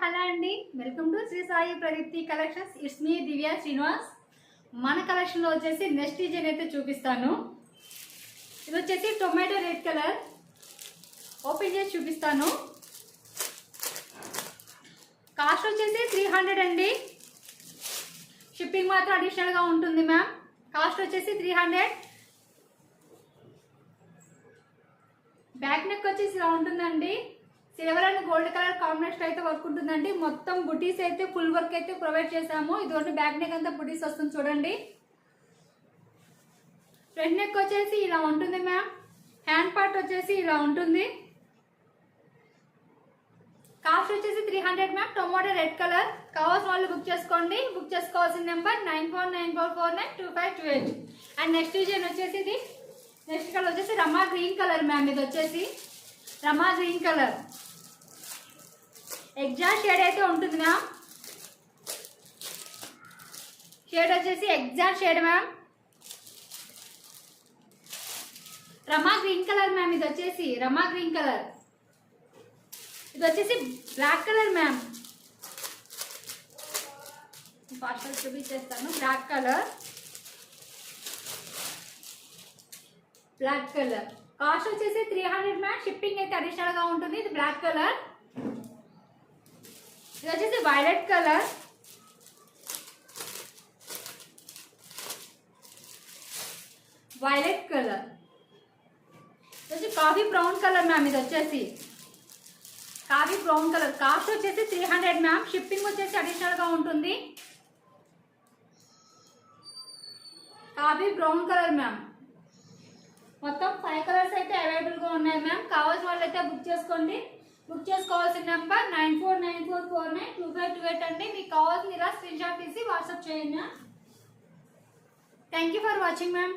Hello అండి, welcome to Sri Sai Pradeepti collections. It's మీ దివ్య శ్రీనివాస్. మన కలెక్షన్లో వచ్చేసి నెక్స్ట్ డిజైన్ అయితే చూపిస్తాను. ఇది వచ్చేసి టొమాటో రెడ్ కలర్. ఓపెన్ చేసి చూపిస్తాను. కాస్ట్ వచ్చేసి 300 అండి. షిప్పింగ్ మాత్రం అడిషనల్గా ఉంటుంది మ్యామ్. కాస్ట్ వచ్చేసి 300. బ్యాక్ నెక్ వచ్చేసి ఇలా ఉంటుందండి. Silver and gold colour combination అయితే వర్క్ ఉంటుందండి. మొత్తం బుటీస్ అయితే ఫుల్ వర్క్ అయితే ప్రొవైడ్ చేసాము. ఇదిగోండి బ్యాక్ నెక్ అంతా బుటీస్ వస్తుంది చూడండి. ఫ్రంట్ నెక్ వచ్చేసి ఇలా ఉంటుంది మ్యామ్. హ్యాండ్ పార్ట్ వచ్చేసి ఇలా ఉంటుంది. కాస్ట్ వచ్చేసి 300 మ్యామ్. Tomato red colour. కావాల్సిన వాళ్ళు బుక్ చేసుకోండి. బుక్ చేసుకోవాల్సిన నెంబర్ 9494492528. అండ్ నెక్స్ట్ డిజైన్ వచ్చేసి ఇది. నెక్స్ట్ కలర్ వచ్చేసి రమా గ్రీన్ కలర్ మ్యామ్. ఇది వచ్చేసి Rama green colour. Exact shade అయితే ఉంటుంది మ్యామ్. షేడ్ వచ్చేసి exact shade ma'am. Rama green colour ma'am. ఇది వచ్చేసి రమా గ్రీన్ కలర్. ఇది వచ్చేసి బ్లాక్ కలర్ మ్యామ్. ఫాస్ట్ చూపించేస్తాను. Black colour. Black colour cost వచ్చేసి 300 మ్యామ్. షిప్పింగ్ అయితే అడిషనల్ గా ఉంటుంది. ఇది బ్లాక్ కలర్. ఇది వచ్చేసి వైలెట్ కలర్. Violet colour. ఇది వచ్చి కాఫీ బ్రౌన్ కలర్ మ్యామ్. ఇది వచ్చేసి కాఫీ బ్రౌన్ కలర్. కాస్ట్ వచ్చేసి 300 మ్యామ్. షిప్పింగ్ వచ్చేసి అడిషనల్ గా ఉంటుంది. Coffee brown colour ma'am. మొత్తం 5 కలర్స్ అయితే అవైలబుల్ గా ఉన్నాయి మ్యామ్. కావాల్సిన వాళ్ళు అయితే బుక్ చేసుకోండి. బుక్ చేసుకోవాల్సిన నెంబర్ 9494492528 అండి. మీకు కావాల్సిన ఇలా స్క్రీన్ షాట్ తీసి వాట్సాప్ చేయండి. Thank you for watching ma'am.